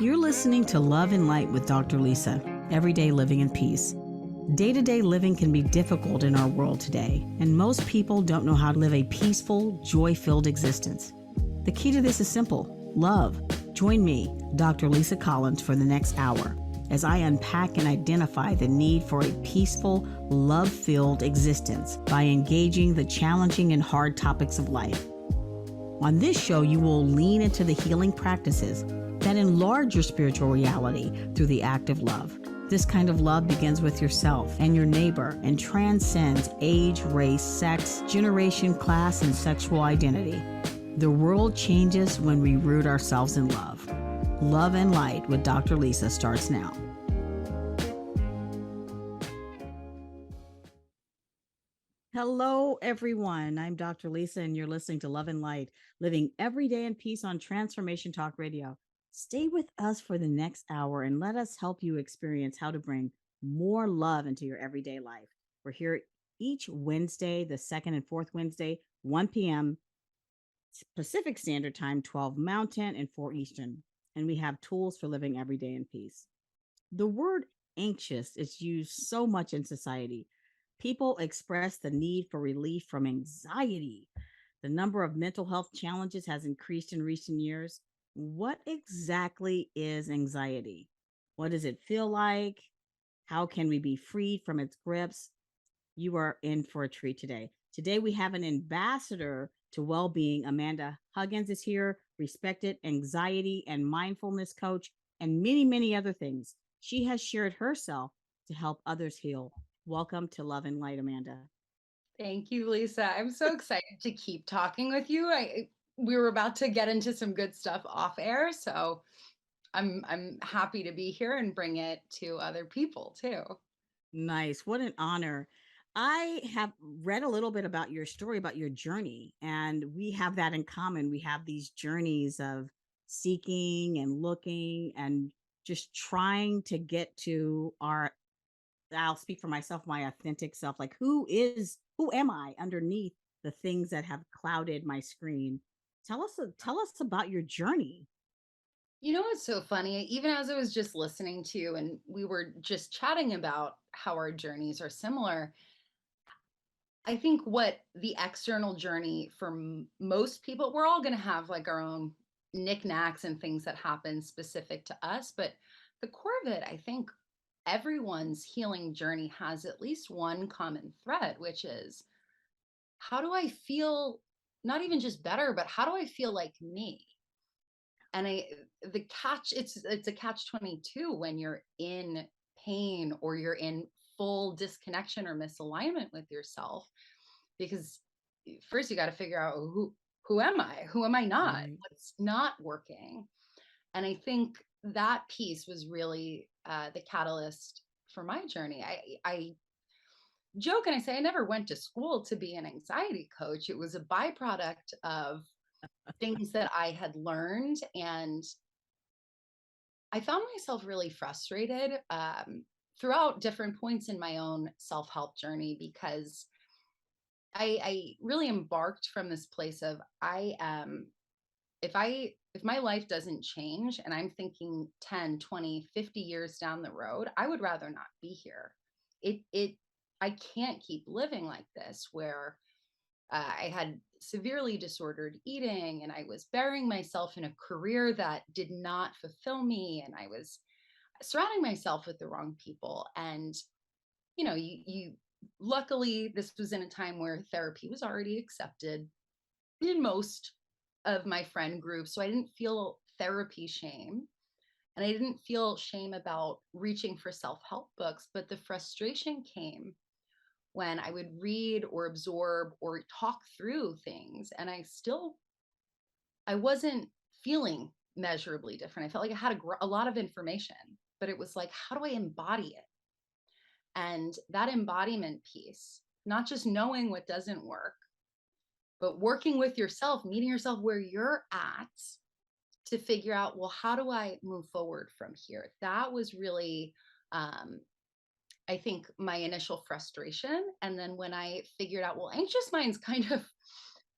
You're listening to Love and Light with Dr. Lisa, Everyday Living in Peace. Day-to-day living can be difficult in our world today, and most people don't know how to live a peaceful, joy-filled existence. The key to this is simple: love. Join me, Dr. Lisa Collins, for the next hour as I unpack and identify the need for a peaceful, love-filled existence by engaging the challenging and hard topics of life. On this show, you will lean into the healing practices that enlarge your spiritual reality through the act of love. This kind of love begins with yourself and your neighbor and transcends age, race, sex, generation, class, and sexual identity. The world changes when we root ourselves in love. Love and Light with Dr. Lisa starts now. Hello, everyone. I'm Dr. Lisa, and you're listening to Love and Light, living every day in peace on Transformation Talk Radio. Stay with us for the next hour and let us help you experience how to bring more love into your everyday life. We're here each Wednesday, the second and fourth Wednesday, 1 p.m. Pacific Standard Time, 12 Mountain and 4 Eastern. And we have tools for living every day in peace. The word anxious is used so much in society. People express the need for relief from anxiety. The number of mental health challenges has increased in recent years. What exactly is anxiety? What does it feel like? How can we be freed from its grips? You are in for a treat today. Today, we have an ambassador to well-being. Amanda Huggins is here, respected anxiety and mindfulness coach, and many, many other things. She has shared herself to help others heal. Welcome to Love and Light, Amanda. Thank you, Lisa. I'm so excited to keep talking with you. We were about to get into some good stuff off air, so I'm happy to be here and bring it to other people too. Nice. What an honor. I have read a little bit about your story, about your journey, and we have that in common. We have these journeys of seeking and looking and just trying to get to our, I'll speak for myself, my authentic self. Like, who am I underneath the things that have clouded my screen? Tell us about your journey. You know what's so funny? Even as I was just listening to you and we were just chatting about how our journeys are similar, I think what the external journey for most people, we're all going to have like our own knickknacks and things that happen specific to us, but the core of it, I think everyone's healing journey has at least one common thread, which is how do I feel not even just better, but how do I feel like me? And the catch, it's a catch 22 when you're in pain or you're in full disconnection or misalignment with yourself, because first you got to figure out who am I? Who am I not? Right. What's not working? And I think that piece was really the catalyst for my journey. I joke and I say I never went to school to be an anxiety coach. It was a byproduct of things that I had learned. And I found myself really frustrated throughout different points in my own self help journey because I really embarked from this place of I am if my life doesn't change and I'm thinking 10, 20, 50 years down the road, I would rather not be here. It I can't keep living like this where I had severely disordered eating and I was burying myself in a career that did not fulfill me, and I was surrounding myself with the wrong people. And you luckily this was in a time where therapy was already accepted in most of my friend groups, so I didn't feel therapy shame. And I didn't feel shame about reaching for self-help books, but the frustration came when I would read or absorb or talk through things and I wasn't feeling measurably different. I felt like I had a lot of information, but it was like, how do I embody it? And that embodiment piece, not just knowing what doesn't work, but working with yourself, meeting yourself where you're at to figure out, well, how do I move forward from here? That was really, I think, my initial frustration. And then when I figured out, well, anxious minds kind of,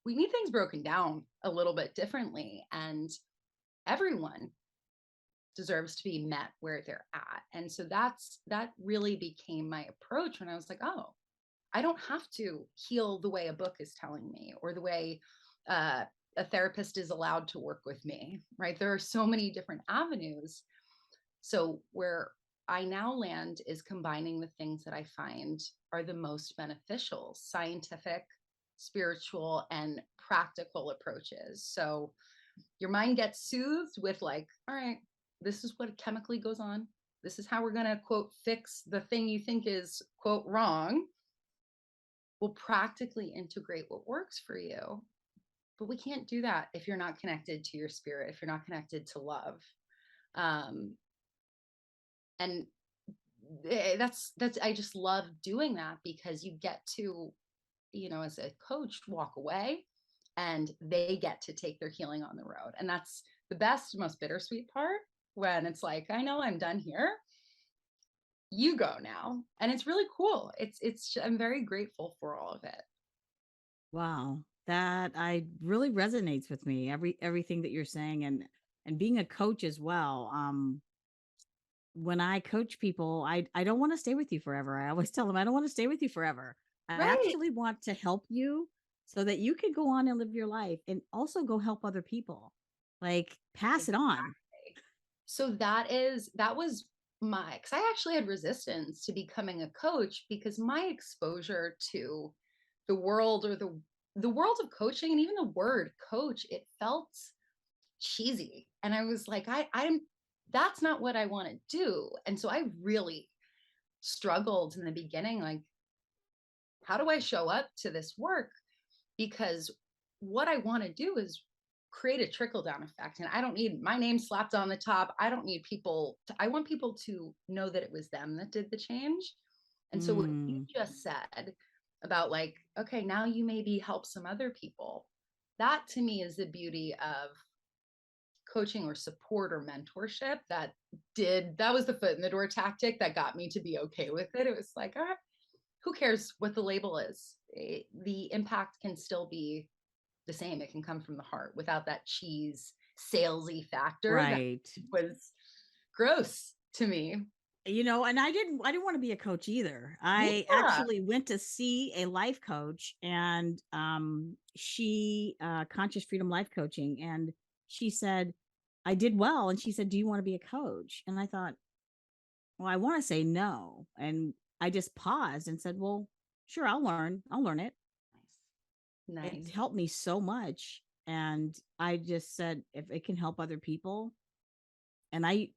we need things broken down a little bit differently. And everyone deserves to be met where they're at. And so that really became my approach when I was like, oh, I don't have to heal the way a book is telling me or the way uh, a therapist is allowed to work with me, right? There are so many different avenues. So where I now land is combining the things that I find are the most beneficial: scientific, spiritual, and practical approaches. So your mind gets soothed with, like, all right, this is what chemically goes on. This is how we're going to, quote, fix the thing you think is, quote, wrong. We'll practically integrate what works for you. But we can't do that if you're not connected to your spirit, if you're not connected to love. Um, and that's I just love doing that because you get to, as a coach, walk away and they get to take their healing on the road. And that's the best, most bittersweet part, when it's like, I know I'm done here. You go now. And it's really cool. I'm very grateful for all of it. Wow. That I really resonates with me. Everything that you're saying, and being a coach as well. When I coach people, I don't want to stay with you forever. I always tell them I don't want to stay with you forever. I Right. actually want to help you so that you can go on and live your life and also go help other people. Like pass it on. Exactly. So that was my, because I actually had resistance to becoming a coach because my exposure to the world, or the world of coaching, and even the word coach, it felt cheesy. And I was like, I'm that's not what I want to do. And so I really struggled in the beginning, like, how do I show up to this work? Because what I want to do is create a trickle down effect. And I don't need my name slapped on the top. I don't need I want people to know that it was them that did the change. And so what you Mm, just said about, like, okay, now you maybe help some other people. That to me is the beauty of coaching or support or mentorship. That was the foot in the door tactic that got me to be okay with it. It was like, all right, who cares what the label is? The impact can still be the same. It can come from the heart without that cheese salesy factor that right. was gross to me. And I didn't want to be a coach either. I Yeah. actually went to see a life coach, and she conscious freedom life coaching, and she said I did well, and she said, "Do you want to be a coach?" And I thought, well, I want to say no, and I just paused and said, "Well, sure, I'll learn it." Nice. It Nice. helped me so much, and I just said if it can help other people, and I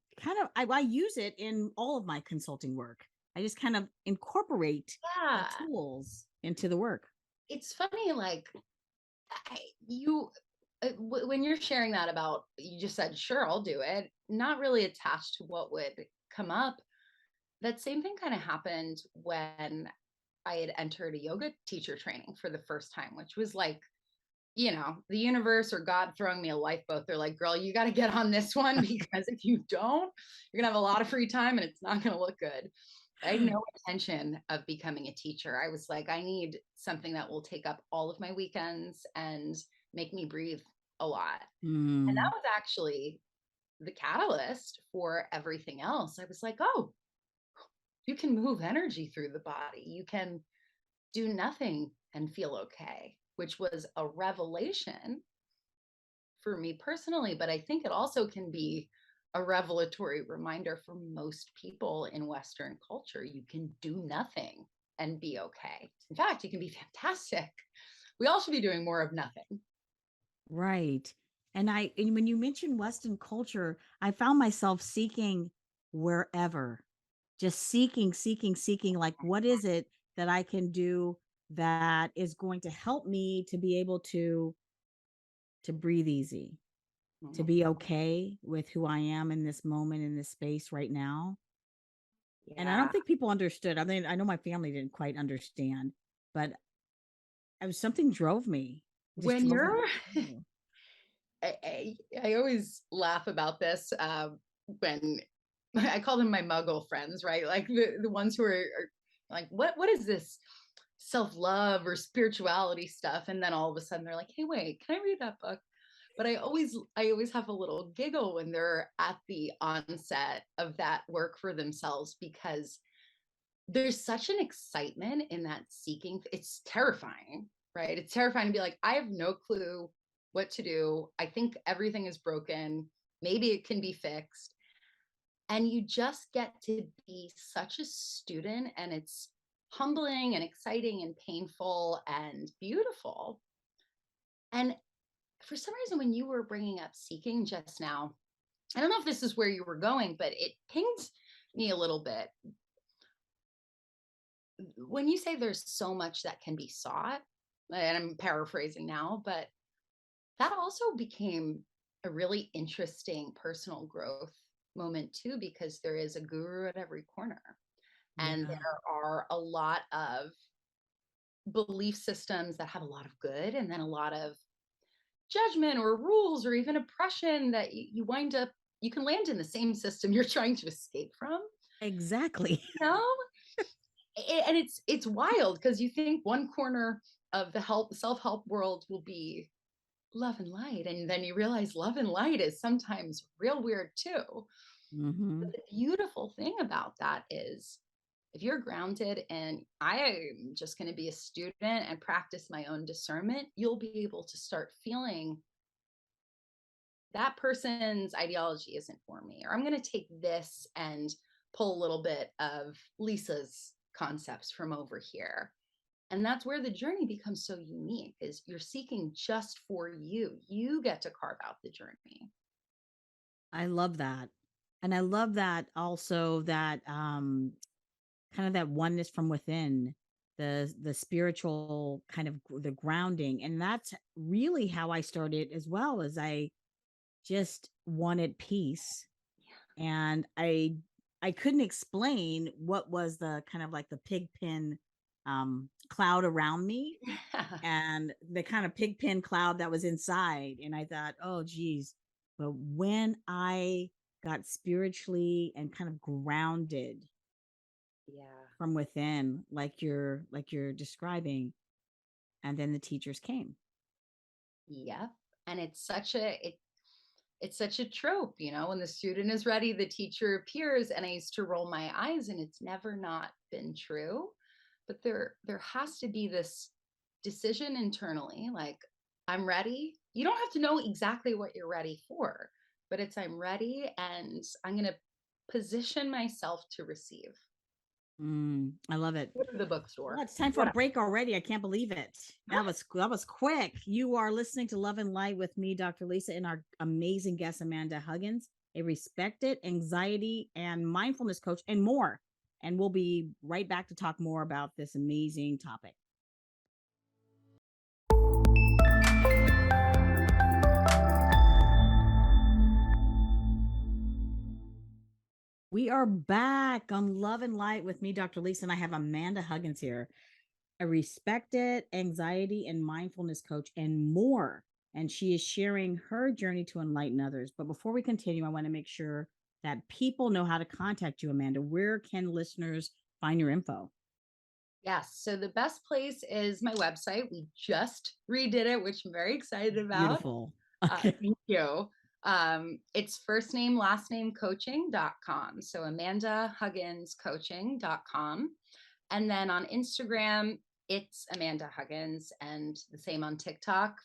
use it in all of my consulting work. I just kind of incorporate the Yeah. tools into the work. It's funny, like, you when you're sharing that, about, you just said, sure, I'll do it, not really attached to what would come up. That same thing kind of happened when I had entered a yoga teacher training for the first time, which was like, the universe or God throwing me a lifeboat. They're like, girl, you got to get on this one because if you don't, you're going to have a lot of free time and it's not going to look good. I had no intention of becoming a teacher. I was like, I need something that will take up all of my weekends and make me breathe a lot. And that Mm, was actually the catalyst for everything else. I was like, oh, you can move energy through the body. You can do nothing and feel okay, which was a revelation for me personally. But I think it also can be a revelatory reminder for most people in Western culture. You can do nothing and be okay. In fact, it can be fantastic. We all should be doing more of nothing. right. And when you mentioned Western culture, I found myself seeking wherever, just seeking, like, what is it that I can do that is going to help me to be able to breathe easy, to Mhm. be okay with who I am in this moment, in this space right now. And I Yeah. don't think people understood. I mean, I know my family didn't quite understand, but it was something drove me. It just When drove me. you're, I always laugh about this, when I call them my muggle friends, right? Like the ones who are like, what is this self love or spirituality stuff? And then all of a sudden they're like, hey, wait, can I read that book? But I always have a little giggle when they're at the onset of that work for themselves because there's such an excitement in that seeking. It's terrifying, right? It's terrifying to be like, I have no clue what to do. I think everything is broken. Maybe it can be fixed. And you just get to be such a student, and it's humbling and exciting and painful and beautiful. And for some reason, when you were bringing up seeking just now, I don't know if this is where you were going, but it pinged me a little bit. When you say there's so much that can be sought, and I'm paraphrasing now, but that also became a really interesting personal growth moment too, because there is a guru at every corner. And Yeah, there are a lot of belief systems that have a lot of good and then a lot of judgment or rules or even oppression that you wind up, you can land in the same system you're trying to escape from, exactly. you know? And it's wild because you think one corner of the self-help world will be love and light, and then you realize love and light is sometimes real weird too. But Hmm. the beautiful thing about that is if you're grounded and I am just going to be a student and practice my own discernment, you'll be able to start feeling that person's ideology isn't for me, or I'm going to take this and pull a little bit of Lisa's concepts from over here. And that's where the journey becomes so unique, is you're seeking just for you. You get to carve out the journey. I love that. And I love that also that kind of that oneness from within, the spiritual kind of the grounding. And that's really how I started as well, as I just wanted peace. And I couldn't explain what was the kind of like the pig pen cloud around me, Yeah. and the kind of pig pen cloud that was inside. And I thought, oh geez. But when I got spiritually and kind of grounded Yeah. from within, like you're describing, and then the teachers came. Yep. And it's such a trope, when the student is ready, the teacher appears. And I used to roll my eyes, and it's never not been true. But there has to be this decision internally, like, I'm ready. You don't have to know exactly what you're ready for, but it's I'm ready and I'm going to position myself to receive. I love it. Go to the Well, bookstore. it's time for a What? break already. I can't believe it. That was quick. You are listening to Love and Light with me, Dr. Lisa, and our amazing guest Amanda Huggins, a respected anxiety and mindfulness coach, and more. And we'll be right back to talk more about this amazing topic. We are back on Love and Light with me, Dr. Lisa, and I have Amanda Huggins here, a respected anxiety and mindfulness coach, and more. And she is sharing her journey to enlighten others. But before we continue, I want to make sure that people know how to contact you, Amanda. Where can listeners find your info? Yes. So the best place is my website. We just redid it, which I'm very excited about. Beautiful. Okay. Thank you. It's first name, last name coaching.com. So Amanda Huggins coaching.com. And then on Instagram, it's Amanda Huggins, and the same on TikTok.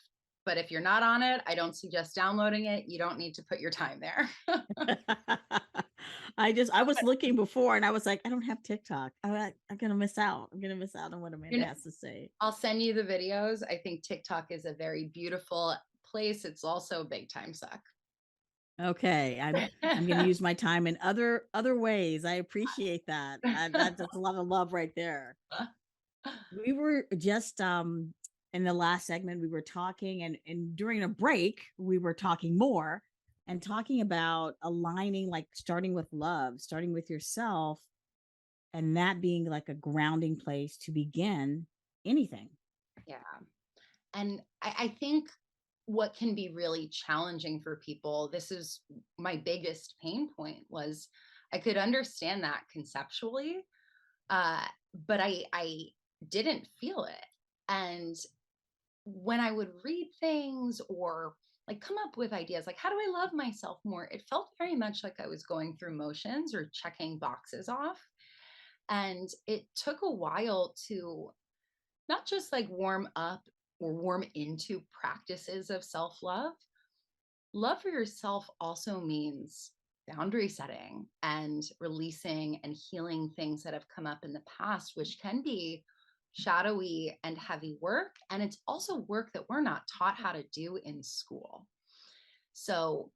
But if you're not on it, I don't suggest downloading it. You don't need to put your time there. I was looking before and I was like, I don't have TikTok. I'm gonna miss out. I'm gonna miss out on what You Amanda know, has to say. I'll send you the videos. I think TikTok is a very beautiful place. It's also a big time suck. Okay, I'm going to use my time in other ways. I appreciate that. That's a lot of love right there. We were just in the last segment we were talking, and during a break we were talking more and talking about aligning, like starting with love, starting with yourself, and that being like a grounding place to begin anything. Yeah. And I think what can be really challenging for people, this is my biggest pain point, was I could understand that conceptually, uh, but I didn't feel it. And when I would read things or like come up with ideas like, how do I love myself more? It felt very much like I was going through motions or checking boxes off. And it took a while to not just like warm up or warm into practices of self love. Love for yourself also means boundary setting and releasing and healing things that have come up in the past, which can be shadowy and heavy work. And it's also work that we're not taught how to do in school. So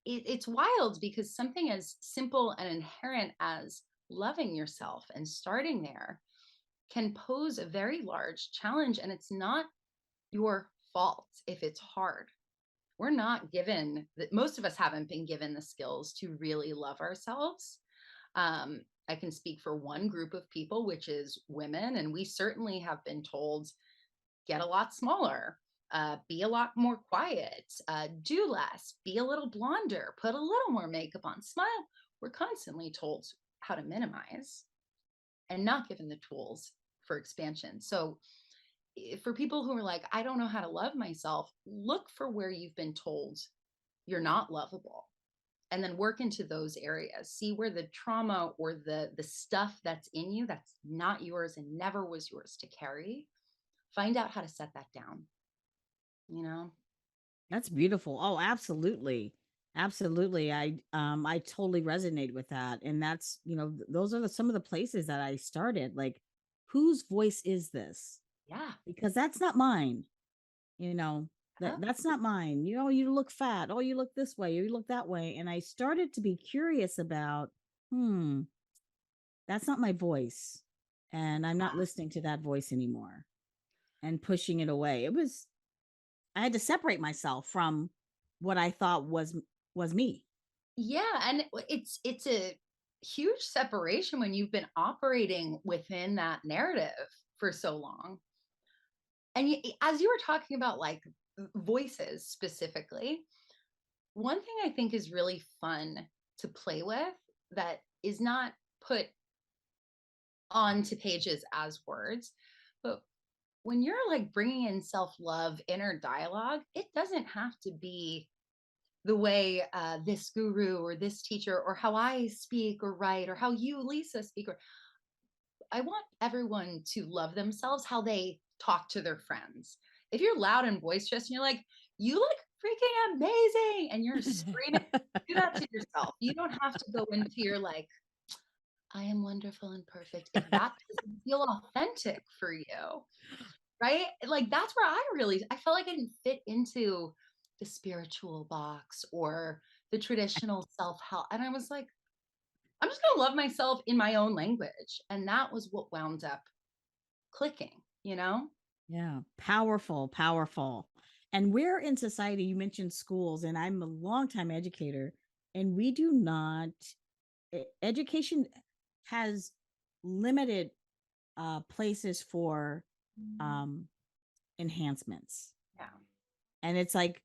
it's wild because something as simple and inherent as loving yourself and starting there can pose a very large challenge. And it's not your fault if it's hard. We're not given that, most of us haven't been given the skills to really love ourselves. I can speak for one group of people, which is women, and we certainly have been told get a lot smaller, be a lot more quiet, do less, be a little blonder, put a little more makeup on, smile. We're constantly told how to minimize and not given the tools for expansion. So, for people who are like, I don't know how to love myself, look for where you've been told you're not lovable and then work into those areas. See where the trauma or the stuff that's in you that's not yours and never was yours to carry. Find out how to set that down, you know? That's beautiful. Oh, absolutely. Absolutely. I totally resonate with that. And that's, those are some of the places that I started. Like, whose voice is this? Yeah. Because that's not mine. You know, Huh? that's not mine. You look fat. Oh, you look this way, or you look that way. And I started to be curious about, hmm, that's not my voice. And I'm not listening to that voice anymore and pushing it away. I had to separate myself from what I thought was me. Yeah, and it's a huge separation when you've been operating within that narrative for so long. And as you were talking about like voices specifically, one thing I think is really fun to play with that is not put onto pages as words, but when you're like bringing in self-love, inner dialogue, it doesn't have to be the way this guru or this teacher or how I speak or write or how you, Lisa, speak. Or I want everyone to love themselves how they talk to their friends. If you're loud and boisterous and you're like, you look freaking amazing, and you're screaming, do that to yourself. You don't have to go into your like, I am wonderful and perfect if that doesn't feel authentic for you. Right? Like that's where I felt like I didn't fit into the spiritual box or the traditional self-help. And I was like, I'm just gonna love myself in my own language. And that was what wound up clicking, you know? Yeah, powerful, powerful. And we're in society, you mentioned schools, and I'm a longtime educator, and we do not, education has limited places for um, enhancements. Yeah. And it's like,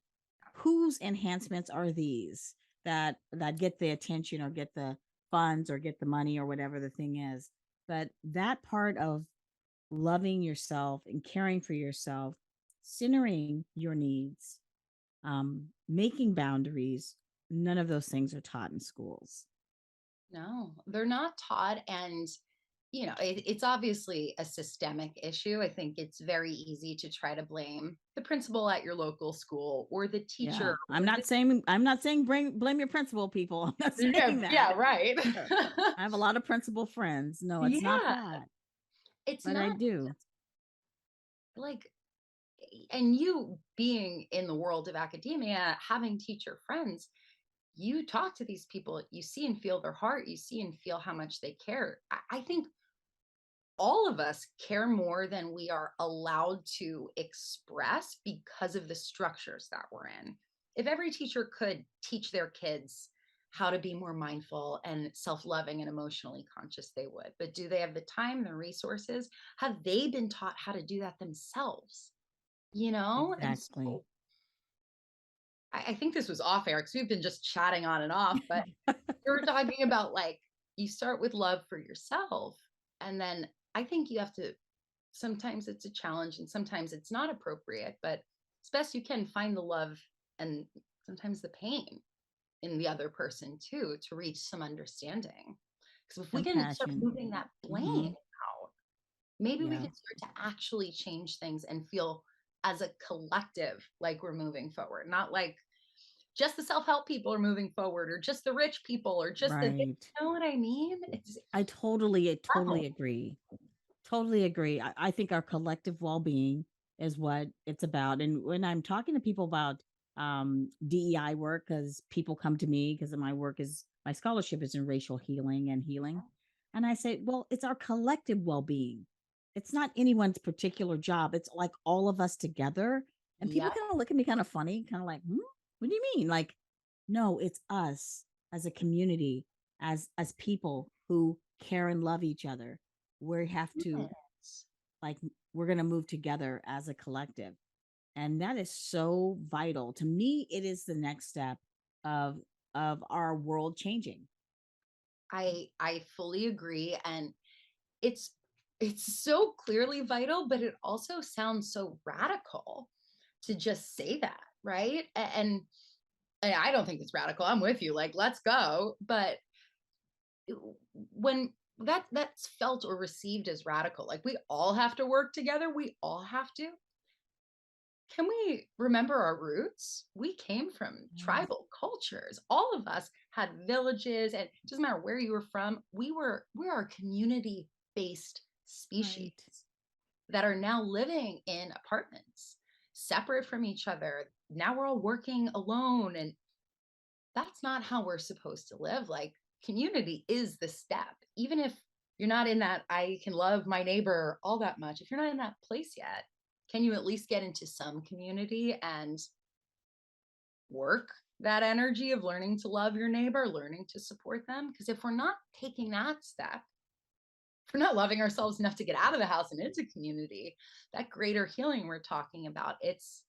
whose enhancements are these that get the attention or get the funds or get the money or whatever the thing is? But that part of loving yourself and caring for yourself, centering your needs, making boundaries, none of those things are taught in schools. No, they're not taught. And, it's obviously a systemic issue. I think it's very easy to try to blame the principal at your local school or the Yeah, teacher or the I'm not saying blame your principal, people. I'm not saying yeah, that. yeah, right. I have a lot of principal friends. No, it's not Yeah, that, it's but I not do. like, and you being in the world of academia, having teacher friends, you talk to these people, you see and feel their heart, you see and feel how much they care. I think all of us care more than we are allowed to express because of the structures that we're in. If every teacher could teach their kids how to be more mindful and self-loving and emotionally conscious, they would. But do they have the time, the resources? Have they been taught how to do that themselves? And Exactly. so I think this was off air because we've been just chatting on and off, but we were talking about like you start with love for yourself. And then I think you have to, sometimes it's a challenge and sometimes it's not appropriate, but as best you can find the love and sometimes the pain in the other person too, to reach some understanding. Because if we can start Compassion. moving that Hmm. blame out, maybe we Yeah. can start to actually change things and feel as a collective like we're moving forward, not like just the self-help people are moving forward or just the rich people or just the, you Right. know what I mean? It's I totally level. agree. Totally agree. I think our collective well-being is what it's about. And when I'm talking to people about DEI work, because people come to me because my scholarship is in racial healing and healing. And I say, well, it's our collective well-being. It's not anyone's particular job. It's like all of us together. And people Yep. kind of look at me kind of funny, kind of like, what do you mean? Like, no, it's us as a community, as people who care and love each other. We have to Yes. like we're going to move together as a collective, and that is so vital to me. It is the next step of our world changing. I fully agree. And it's it's so clearly vital, but it also sounds so radical to just say that, right? And I don't think it's radical. I'm with you. Like, let's go. But when that's felt or received as radical, like we all have to work together, we all have to. Can we remember our roots? We came from Yes. tribal cultures. All of us had villages, and it doesn't matter where you were from. We're a community based species Right. that are now living in apartments, separate from each other. Now we're all working alone, and that's not how we're supposed to live. Like, community is the step. Even if you're not in that, I can love my neighbor all that much. If you're not in that place yet, can you at least get into some community and work that energy of learning to love your neighbor, learning to support them? Because if we're not taking that step, if we're not loving ourselves enough to get out of the house and into community, that greater healing we're talking about, it's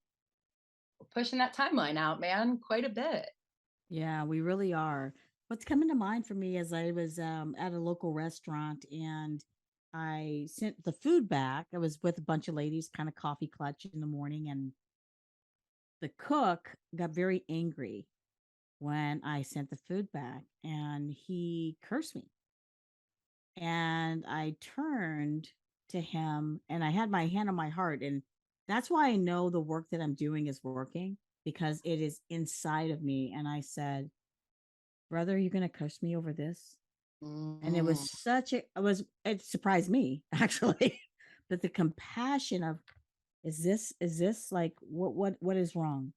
pushing that timeline out, man, quite a bit. Yeah, we really are. What's coming to mind for me is I was at a local restaurant and I sent the food back. I was with a bunch of ladies, kind of coffee clutch in the morning, and the cook got very angry when I sent the food back and he cursed me. And I turned to him and I had my hand on my heart. And that's why I know the work that I'm doing is working, because it is inside of me. And I said, brother, you going to curse me over this? And it was Mm, it surprised me actually. But the compassion of, is this like, what is wrong?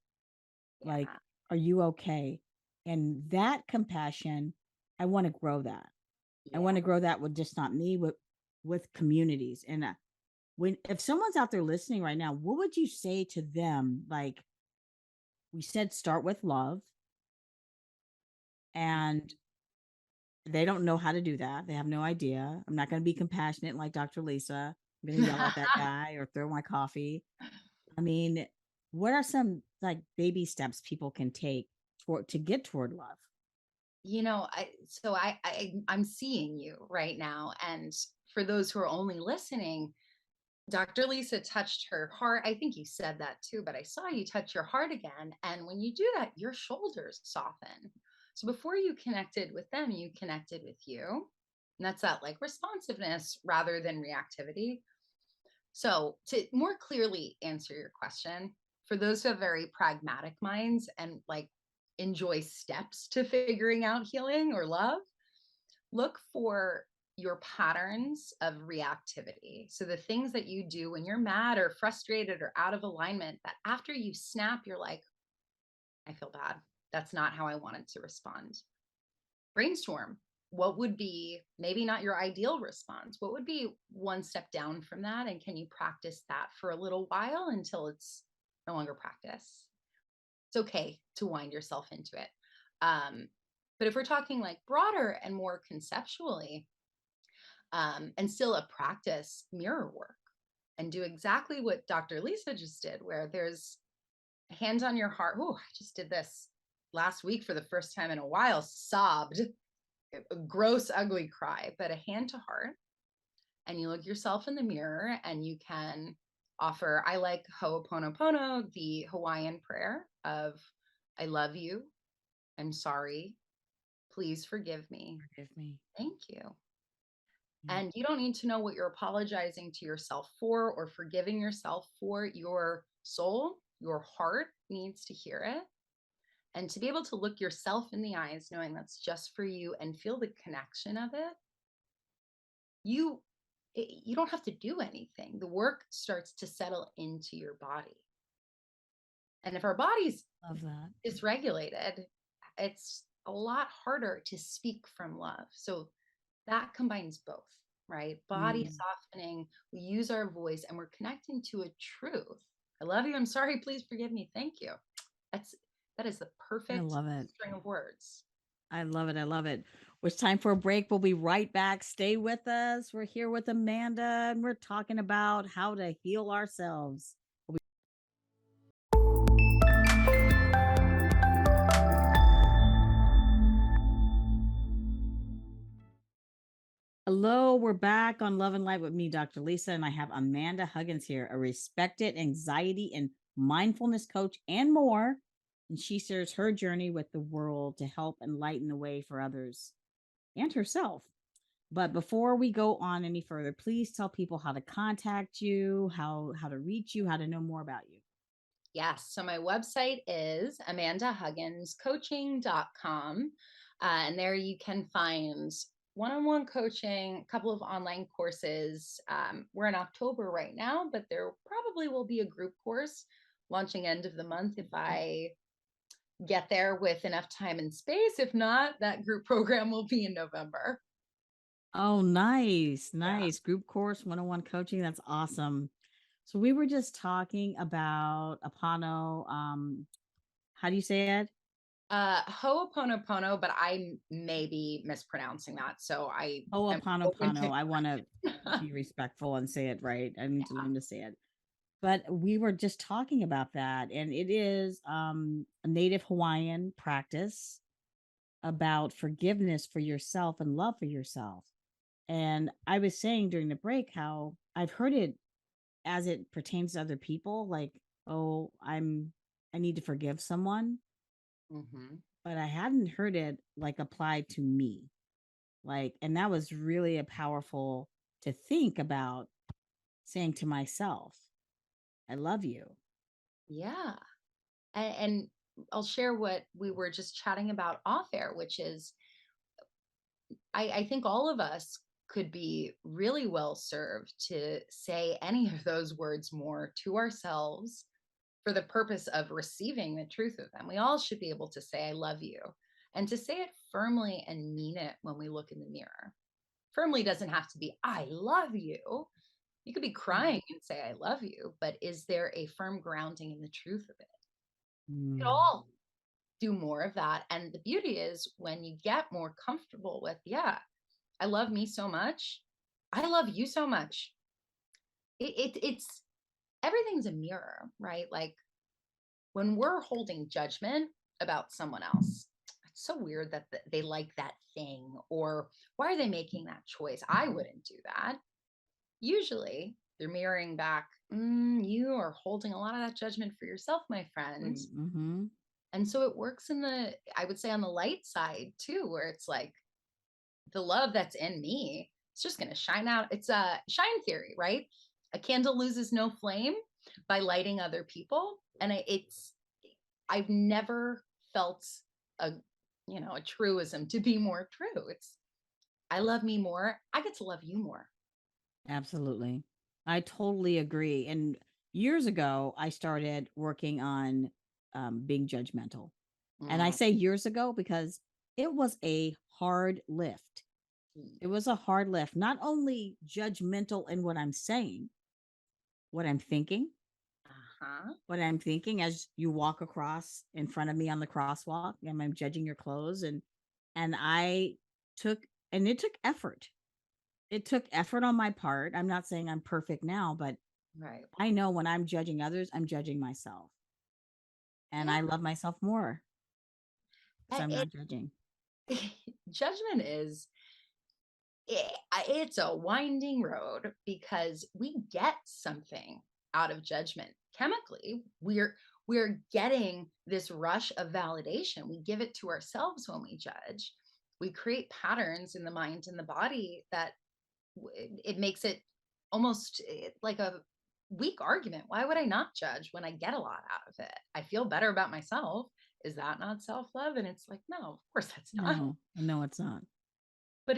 Like, yeah, are you okay? And that compassion, I want to grow that. I yeah. want to grow that with just not me, but with communities. And when if someone's out there listening right now, what would you say to them? Like we said, start with love, and they don't know how to do that. They have no idea. I'm not going to be compassionate like Dr. Lisa. I'm going to yell at that guy or throw my coffee. I mean, what are some like baby steps people can take to get toward love? I'm seeing you right now. And for those who are only listening, Dr. Lisa touched her heart. I think you said that too, but I saw you touch your heart again. And when you do that, your shoulders soften. So before you connected with them, you connected with you. And that's that like responsiveness rather than reactivity. So, to more clearly answer your question, for those who have very pragmatic minds and like enjoy steps to figuring out healing or love, look for your patterns of reactivity. So, the things that you do when you're mad or frustrated or out of alignment, that after you snap, you're like, I feel bad. That's not how I wanted to respond. Brainstorm. What would be maybe not your ideal response? What would be one step down from that? And can you practice that for a little while until it's no longer practice? It's okay to wind yourself into it. Um, but if we're talking like broader and more conceptually, and still a practice mirror work and do exactly what Dr. Lisa just did, where there's a hand on your heart. Oh, I just did this last week for the first time in a while, sobbed a gross, ugly cry, but a hand to heart. And you look yourself in the mirror and you can offer, I like Ho'oponopono, the Hawaiian prayer of I love you. I'm sorry. Please forgive me. Forgive me. Thank you. Yeah. And you don't need to know what you're apologizing to yourself for or forgiving yourself for. Your soul, your heart needs to hear it. And to be able to look yourself in the eyes, knowing that's just for you and feel the connection of it, you you don't have to do anything. The work starts to settle into your body. And if our body's Love that. dysregulated, it's a lot harder to speak from love. So that combines both, right? Body Mm, softening, we use our voice and we're connecting to a truth. I love you. I'm sorry. Please forgive me. Thank you. That's that is the I perfect love it. string of words. I love it. I love it. Well, it's time for a break. We'll be right back. Stay with us. We're here with Amanda and we're talking about how to heal ourselves. Hello, we're back on Love and Light with me, Dr. Lisa, and I have Amanda Huggins here, a respected anxiety and mindfulness coach and more. And she shares her journey with the world to help enlighten the way for others and herself. But before we go on any further, please tell people how to contact you, how to reach you, how to know more about you. Yes. So my website is amandahugginscoaching.com. And there you can find one-on-one coaching, a couple of online courses. We're in October right now, but there probably will be a group course launching end of the month if I get there with enough time and space. If not, that group program will be in November. Oh, nice. Yeah. Nice. Group course, one-on-one coaching. That's awesome. So we were just talking about Apano. How do you say it? Ho'oponopono, but I may be mispronouncing that. So I am open to Ho'oponopono. I want to be respectful and say it right. I need to learn to say it. But we were just talking about that, and it is a native Hawaiian practice about forgiveness for yourself and love for yourself. And I was saying during the break how I've heard it as it pertains to other people, like, oh, I need to forgive someone, Mhm. but I hadn't heard it like applied to me. Like, and that was really a powerful to think about saying to myself, I love you. Yeah. And I'll share what we were just chatting about off air, which is I think all of us could be really well served to say any of those words more to ourselves for the purpose of receiving the truth of them. We all should be able to say, I love you, and to say it firmly and mean it when we look in the mirror. Firmly doesn't have to be, I love you. You could be Mm. crying and say, I love you, but is there a firm grounding in the truth of it? We could Mm. all do more of that. And the beauty is when you get more comfortable with, yeah, I love me so much. I love you so much. It's everything's a mirror, right? Like when we're holding judgment about someone else, it's so weird that they like that thing, or why are they making that choice? I wouldn't do that. Usually they're mirroring back, you are holding a lot of that judgment for yourself, my friend. Mm-hmm. And so it works in the, I would say, on the light side too, where it's like the love that's in me, it's just going to shine out. It's a shine theory, right? A candle loses no flame by lighting other people. And I've never felt a, a truism to be more true. It's, I love me more. I get to love you more. Absolutely. I totally agree. And years ago, I started working on being judgmental. And I Mm. say years ago because it was a hard lift. It was a hard lift, not only judgmental in what I'm saying, what I'm thinking, Uh-huh. what I'm thinking as you walk across in front of me on the crosswalk and I'm judging your clothes and I took and it took effort. It took effort on my part. I'm not saying I'm perfect now, but Right. I know when I'm judging others, I'm judging myself. And Yeah. I love myself more because I'm It, not judging. judgment is it's a winding road because we get something out of judgment chemically. we're getting this rush of validation. We give it to ourselves when we judge. We create patterns in the mind and the body that it makes it almost like a weak argument. Why would I not judge when I get a lot out of it? I feel better about myself. Is that not self love? And it's like, no, of course that's not. No, no, it's not. But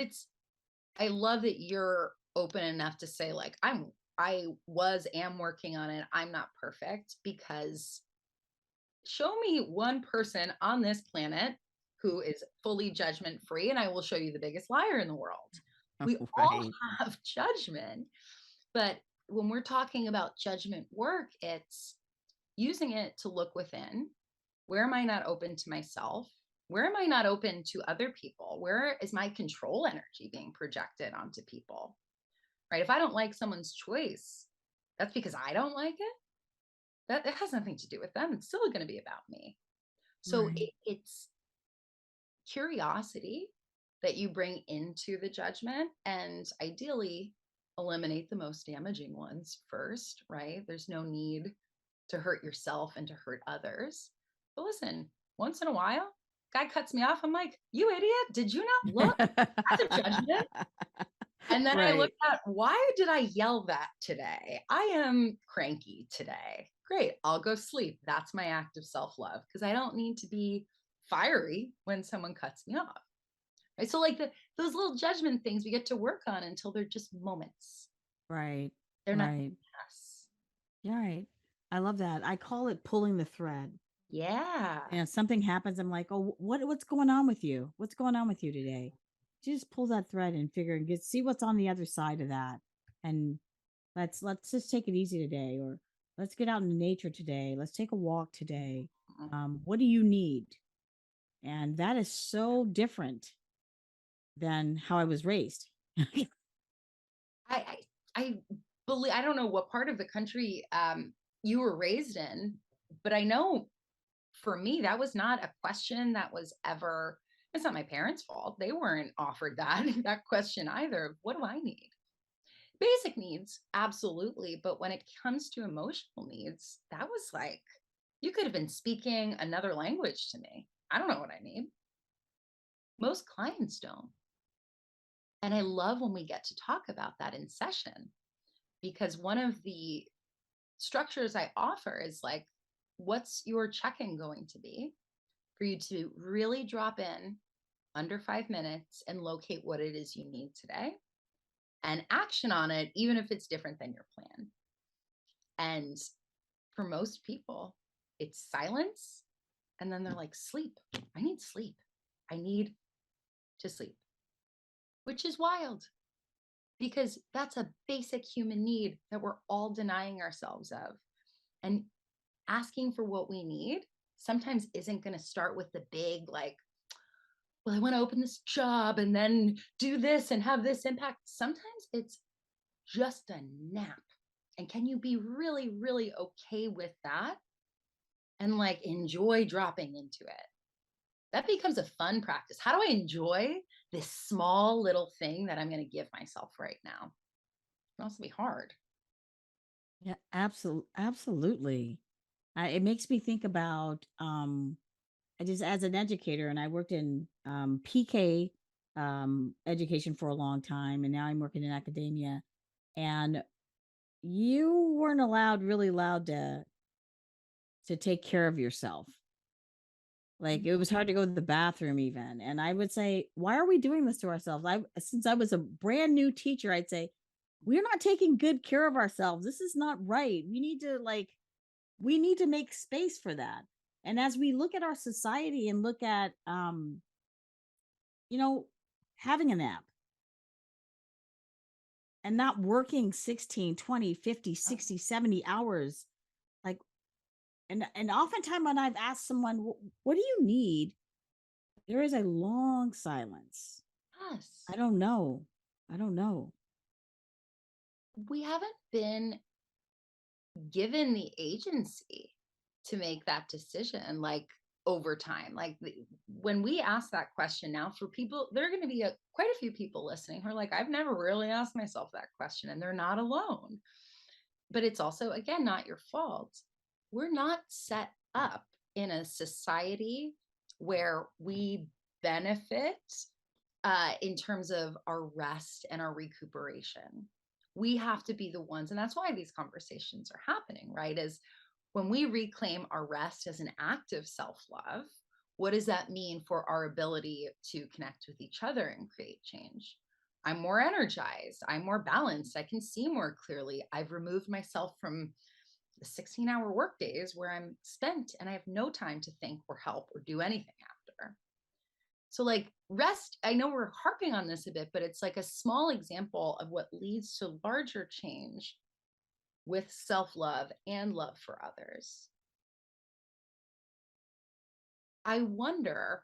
I love that you're open enough to say, like, am working on it. I'm not perfect, because show me one person on this planet who is fully judgment free, and I will show you the biggest liar in the world. We all Right. have judgment. But when we're talking about judgment work, it's using it to look within. Where am I not open to myself? Where am I not open to other people? Where is my control energy being projected onto people? Right? If I don't like someone's choice, that's because I don't like it. That it has nothing to do with them. It's still going to be about me. So Right. it's curiosity that you bring into the judgment, and ideally eliminate the most damaging ones first, right? There's no need to hurt yourself and to hurt others. But listen, once in a while, guy cuts me off. I'm like, you idiot. Did you not look? That's a judgment. And then I look Right. at, why did I yell that today? I am cranky today. Great. I'll go sleep. That's my act of self love, because I don't need to be fiery when someone cuts me off. Right. So, like those little judgment things we get to work on until they're just moments. Right. They're not Right. us. Yeah, right. I love that. I call it pulling the thread. Yeah. And if something happens, I'm like, oh, what's going on with you? What's going on with you today? Just pull that thread and figure and see what's on the other side of that. And let's just take it easy today, or let's get out in nature today. Let's take a walk today. What do you need? And that is so different than how I was raised. I I believe, I don't know what part of the country you were raised in, but I know for me that was not a question that was ever. It's not my parents' fault. They weren't offered that that question either. What do I need? Basic needs, absolutely. But when it comes to emotional needs, that was like, you could have been speaking another language to me. I don't know what I need. Most clients don't. And I love when we get to talk about that in session, because one of the structures I offer is like, what's your check in going to be for you to really drop in under 5 minutes and locate what it is you need today and action on it, even if it's different than your plan. And for most people, it's silence. And then they're like, sleep. I need sleep. I need to sleep, which is wild, because that's a basic human need that we're all denying ourselves of. And asking for what we need sometimes isn't going to start with the big, like, well, I want to open this job and then do this and have this impact. Sometimes it's just a nap. And can you be really, really okay with that and like enjoy dropping into it? That becomes a fun practice. How do I enjoy this small little thing that I'm going to give myself right now? It can also be hard. Yeah, absolutely. It makes me think about I just as an educator, and I worked in PK education for a long time, and now I'm working in academia. And you weren't really allowed to take care of yourself. Like it was hard to go to the bathroom even. And I would say, why are we doing this to ourselves? I Since I was a brand new teacher, I'd say, we're not taking good care of ourselves. This is not right. We need to make space for that. And as we look at our society and look at you know, having a nap and not working 16, 20, 50, Oh, 60, 70 hours, like, and oftentimes when I've asked someone, what do you need? There is a long silence. yes. I don't know. I don't know. We haven't been given the agency to make that decision, like, over time. Like when we ask that question now, for people, there are going to be quite a few people listening who are like, I've never really asked myself that question, and they're not alone. But it's also, again, not your fault. we're not set up in a society where we benefit in terms of our rest and our recuperation. We have to be the ones, and that's why these conversations are happening, right? Is when we reclaim our rest as an act of self love, what does that mean for our ability to connect with each other and create change? I'm more energized. I'm more balanced. I can see more clearly. I've removed myself from the 16-hour work days where I'm spent and I have no time to think or help or do anything after. So, like rest, I know we're harping on this a bit, but it's like a small example of what leads to larger change with self love and love for others. I wonder,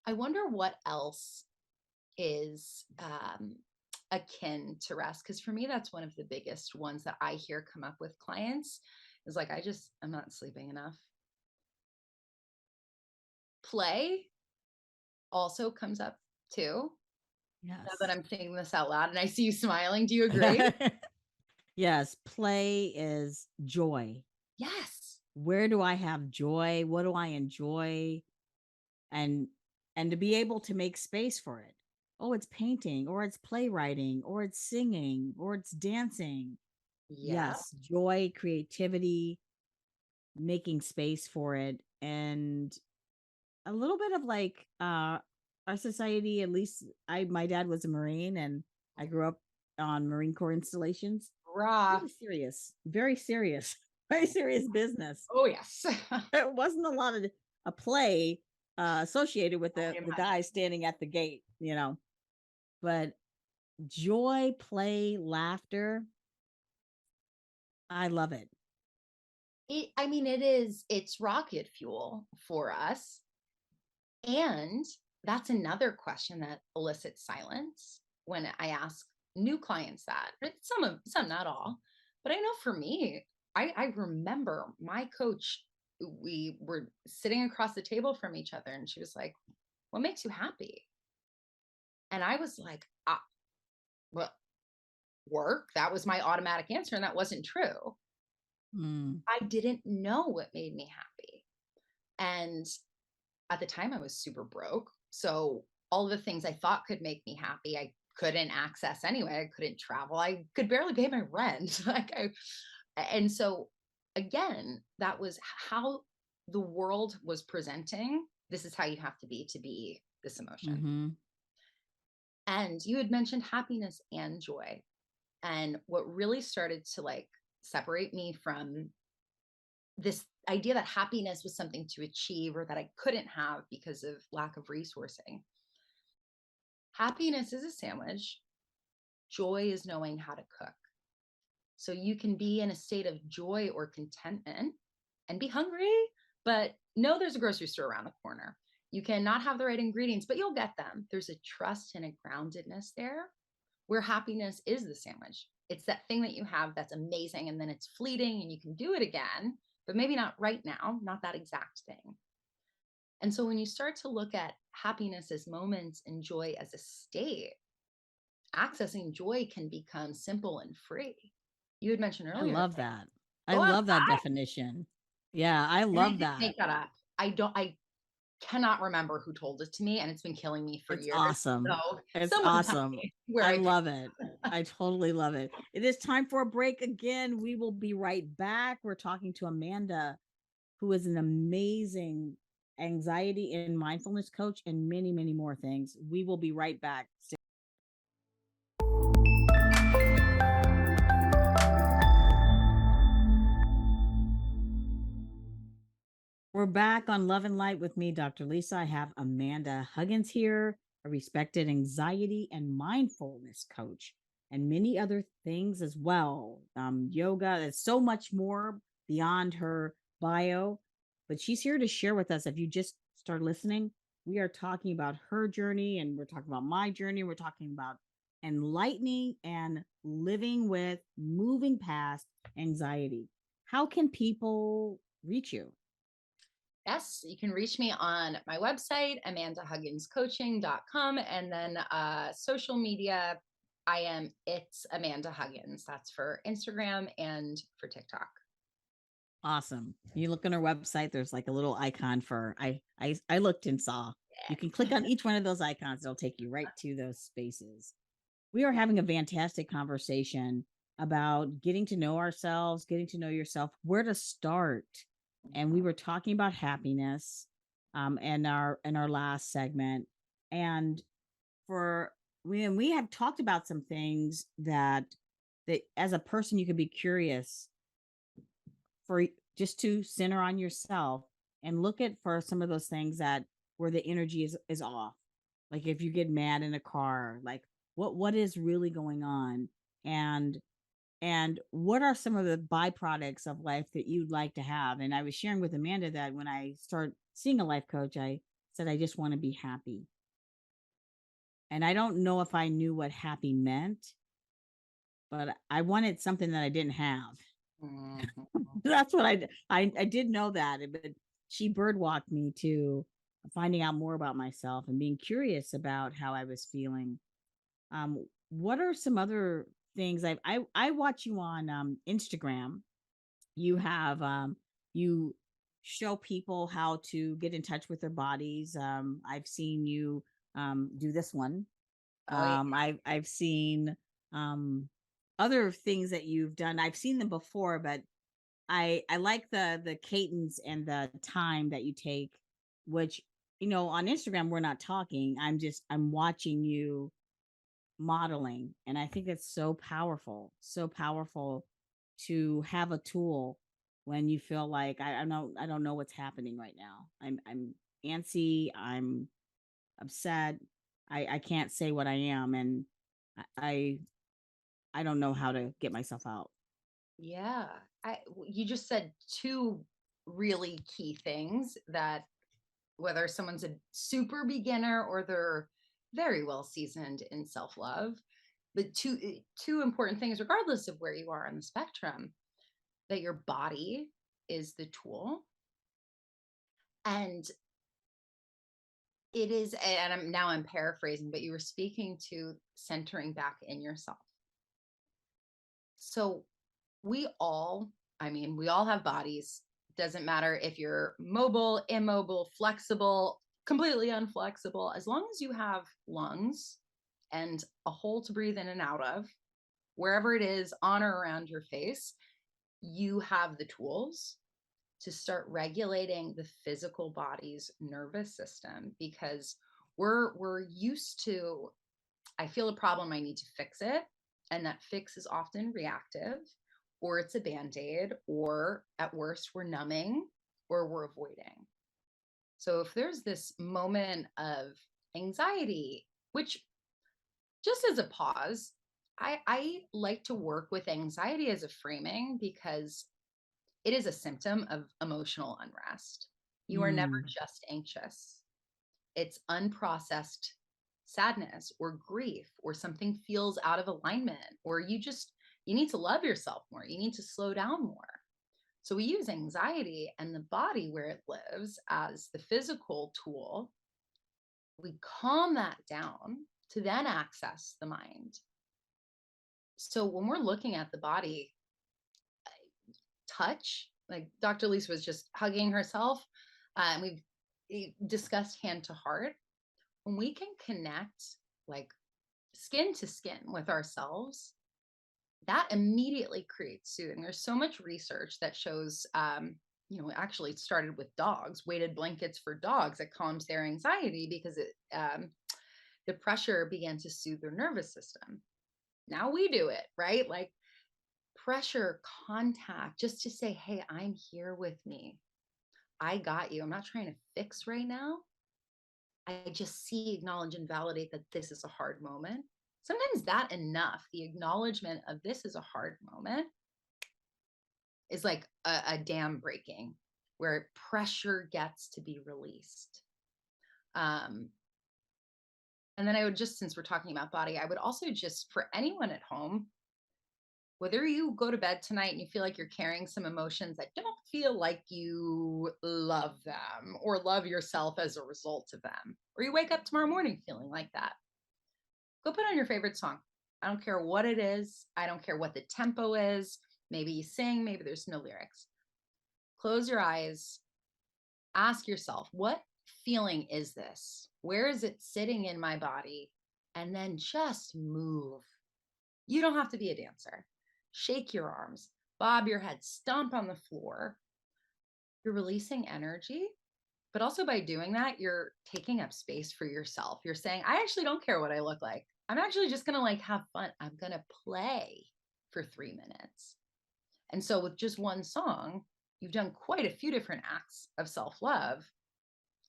I wonder what else is akin to rest. Because for me, that's one of the biggest ones that I hear come up with clients is like, I'm not sleeping enough. Play also comes up too. Now that Yes. I'm saying this out loud and I see you smiling, do you agree? Yes, play is joy. Yes. Where do I have joy? What do I enjoy? And and to be able to make space for it. Oh, it's painting or it's playwriting or it's singing or it's dancing. Yeah. Yes, joy, creativity, making space for it, and a little bit of like our society, at least I my dad was a Marine and I grew up on Marine Corps installations. Rah. Very serious, very serious, very serious business. Oh, yes. I There wasn't a lot of a play associated with the imagine. guy standing at the gate, but joy, play, laughter, I love it. I mean, it's rocket fuel for us. And that's another question that elicits silence when I ask new clients that. Some, not all. But I know for me, I remember my coach, we were sitting across the table from each other, and she was like, "What makes you happy?" And I was like, well, work. That was my automatic answer, and that wasn't true. Mm, I didn't know what made me happy. And at the time, I was super broke. So all the things I thought could make me happy, I couldn't access anyway. I couldn't travel. I could barely pay my rent. And so again, that was how the world was presenting. This is how you have to be this emotion. mhm. And you had mentioned happiness and joy. And what really started to like separate me from this idea that happiness was something to achieve or that I couldn't have because of lack of resourcing. Happiness is a sandwich. Joy is knowing how to cook. So you can be in a state of joy or contentment and be hungry, but know there's a grocery store around the corner. You can not have the right ingredients, but you'll get them. There's a trust and a groundedness there where happiness is the sandwich. It's that thing that you have that's amazing and then it's fleeting and you can do it again, but maybe not right now, not that exact thing. And so when you start to look at happiness as moments and joy as a state, accessing joy can become simple and free. You had mentioned I earlier, love like, that. I go love that outside. definition. Yeah, I And I love didn't that. make that up. I cannot remember who told it to me, and it's been killing me for It's years. awesome. So It's someone tell awesome. me where I I picked love it. I totally love it. It is time for a break again. We will be right back. We're talking to Amanda, who is an amazing anxiety and mindfulness coach and many, many more things. We will be right back. We're back on Love and Light with me, Dr. Lisa. I have Amanda Huggins here, a respected anxiety and mindfulness coach, and many other things as well. Yoga, there's so much more beyond her bio, but she's here to share with us. If you just start listening, we are talking about her journey and we're talking about my journey. We're talking about enlightening and living with moving past anxiety. How can people reach you? Yes, you can reach me on my website, amandahugginscoaching.com. And then social media, it's Amanda Huggins. That's for Instagram and for TikTok. Awesome. You look on our website, there's like a little icon for I looked and saw. You can click on each one of those icons, it'll take you right to those spaces. We are having a fantastic conversation about getting to know ourselves, getting to know yourself, where to start. And we Mhm. were talking about happiness in our last segment. And for we have talked about some things that as a person you could be curious just to center on yourself and look at for some of those things that where the energy is off. Like if you get mad in a car, like what is really going on, and what are some of the byproducts of life that you'd like to have. And I was sharing with Amanda that when I start seeing a life coach, I said I just want to be happy. And I don't know if I knew what happy meant, but I wanted something that I didn't have. Mhm. That's what I did know that, but she birdwalked me to finding out more about myself and being curious about how I was feeling. What are some other things I watch you on Instagram. You have you show people how to get in touch with their bodies. I've seen you do this one. Oh, yeah. I've seen um other things that you've done. I've seen them before, but I like the cadence and the time that you take, which on Instagram we're not talking. I'm watching you modeling, and I think it's so powerful to have a tool when you feel like I don't know what's happening right now. I'm antsy. I'm upset. I can't say what I am, and I I don't know how to get myself out. Yeah. You just said two really key things that whether someone's a super beginner or they're very well seasoned in self-love, but two important things regardless of where you are on the spectrum, that your body is the tool, and it is, and I'm paraphrasing, but you were speaking to centering back in yourself. So we all, we all have bodies. Doesn't matter if you're mobile, immobile, flexible, completely unflexible, as long as you have lungs and a hole to breathe in and out of, wherever it is on or around your face, you have the tools to start regulating the physical body's nervous system, because we're used to, I feel a problem, I need to fix it. And that fix is often reactive, or it's a band aid, or at worst, we're numbing or we're avoiding. So if there's this moment of anxiety, which just as a pause, I like to work with anxiety as a framing because it is a symptom of emotional unrest. You are never Mm. just anxious. It's unprocessed sadness or grief, or something feels out of alignment, or you need to love yourself more. You need to slow down more. So we use anxiety and the body where it lives as the physical tool. We calm that down to then access the mind. So when we're looking at the body, touch, like Dr. Lisa was just hugging herself, and we've discussed hand to heart. When we can connect like skin to skin with ourselves, that immediately creates soothing. There's so much research that shows, actually it started with dogs, weighted blankets for dogs that calms their anxiety because the pressure began to soothe their nervous system. Now we do it, right? Like pressure, contact, just to say, hey, I'm here with me. I got you. I'm not trying to fix right now. I just see, acknowledge, and validate that this is a hard moment. Sometimes that enough, the acknowledgement of this is a hard moment, is like a dam breaking where pressure gets to be released. Um, and then I would just, since we're talking about body, I would also just, for anyone at home, whether you go to bed tonight and you feel like you're carrying some emotions that don't feel like you love them or love yourself as a result of them, or you wake up tomorrow morning feeling like that, go put on your favorite song. I don't care what it is. I don't care what the tempo is. Maybe you sing, maybe there's no lyrics. close your eyes, ask yourself, what feeling is this? Where is it sitting in my body? And then just move. You don't have to be a dancer. Shake your arms, bob your head, stomp on the floor. You're releasing energy, but also by doing that, you're taking up space for yourself. You're saying, I actually don't care what I look like. I'm actually just going to like have fun. I'm going to play for 3 minutes. And so with just one song, you've done quite a few different acts of self-love.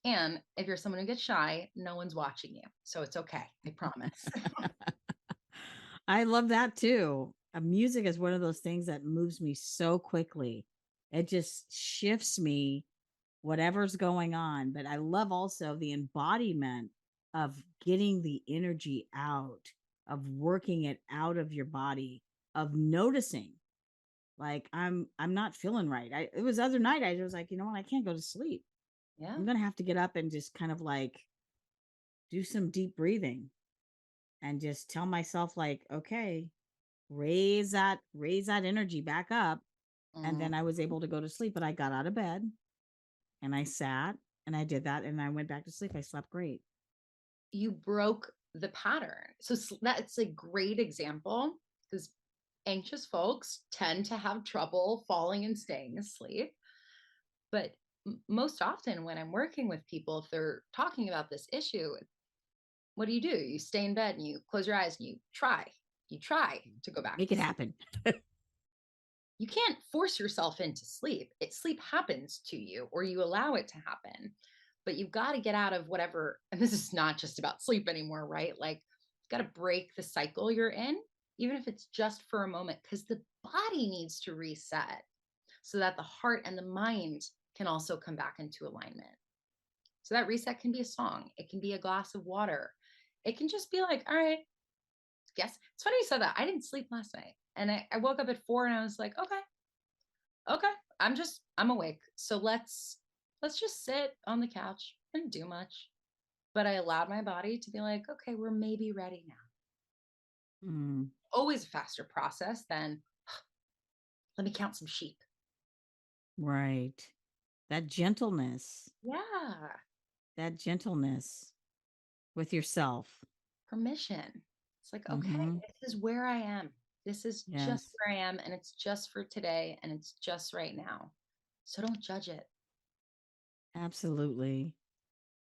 And if you're someone who gets shy, no one's watching you. So it's okay. I promise. I love that too. Music is one of those things that moves me so quickly. It just shifts me, whatever's going on. But I love also the embodiment of getting the energy out, of working it out of your body, of noticing like I'm not feeling right. It was the other night I was like, you know what, I can't go to sleep. Yeah. I'm gonna have to get up and just kind of like do some deep breathing and just tell myself like, okay, raise that energy back up. And Mm. then I was able to go to sleep. But I got out of bed and I sat and I did that and I went back to sleep. I slept great. You broke the pattern. So that's a great example because anxious folks tend to have trouble falling and staying asleep. But most often when I'm working with people, if they're talking about this issue, what do? You stay in bed and you close your eyes and you try to go back Make to it sleep. happen. You can't force yourself into sleep. Sleep happens to you or you allow it to happen. But you've got to get out of whatever, and this is not just about sleep anymore, right? Like you've got to break the cycle you're in, even if it's just for a moment, because the body needs to reset so that the heart and the mind can also come back into alignment. So that reset can be a song, it can be a glass of water. It can just be like, all right, guess it's funny you said that. I didn't sleep last night. And I woke up at 4 and I was like, okay, I'm awake. So let's just sit on the couch and do much. But I allowed my body to be like, okay, we're maybe ready now. Mm, Always a faster process than let me count some sheep. right. That gentleness, Yeah. that gentleness with yourself. Permission. It's like, okay, Mm-hmm. this is where I am. This is just Yes, where I am. And it's just for today. And it's just right now. So don't judge it. absolutely.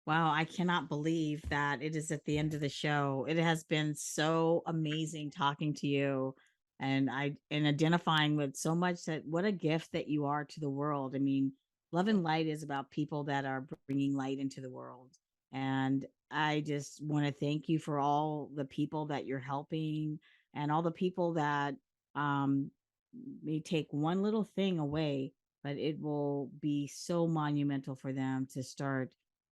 Wow, I cannot believe that it is at the end of the show. It has been so amazing talking to you and identifying with so much that what a gift that you are to the world. I mean, Love and Light is about people that are bringing light into the world. And I just want to thank you for all the people that you're helping and all the people that um may take one little thing away, but it will be so monumental for them to start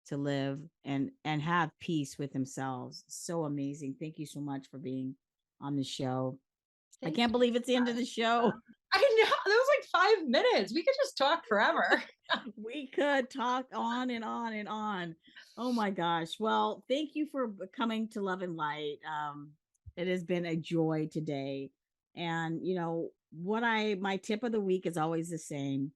to live and have peace with themselves. So amazing. Thank you so much for being on the show. I Thank can't you. believe it's the end of the show. I know. That was like 5 minutes. We could just talk forever. We could talk on and on and on. Oh my gosh. Well, thank you for coming to Love and Light. It has been a joy today. And you know, my tip of the week is always the same.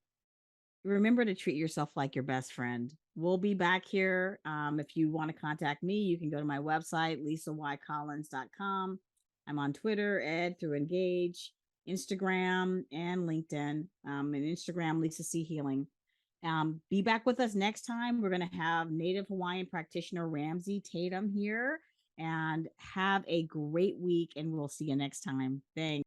Remember to treat yourself like your best friend. We'll be back here. If you want to contact me, you can go to my website, lisaycollins.com. I'm on Twitter, Ed through Engage, Instagram, and LinkedIn. And Instagram, Lisa C Healing. Be back with us next time. We're going to have Native Hawaiian practitioner Ramsey Tatum here. And have a great week, and we'll see you next time. Thanks.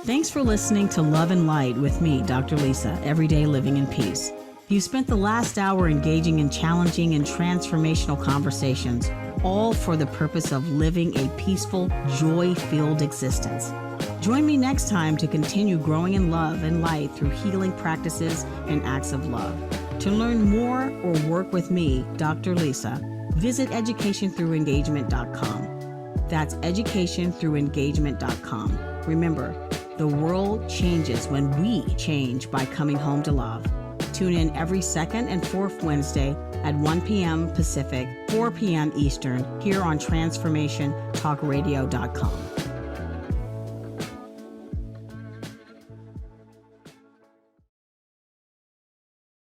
Thanks for listening to Love and Light with me, Dr. Lisa, Everyday Living in Peace. You spent the last hour engaging in challenging and transformational conversations, all for the purpose of living a peaceful, joy-filled existence. Join me next time to continue growing in love and light through healing practices and acts of love. To learn more or work with me, Dr. Lisa, visit educationthroughengagement.com. That's educationthroughengagement.com. Remember, the world changes when we change by coming home to love. Tune in every second and fourth Wednesday at 1 p.m. Pacific, 4 p.m. Eastern, here on transformationtalkradio.com.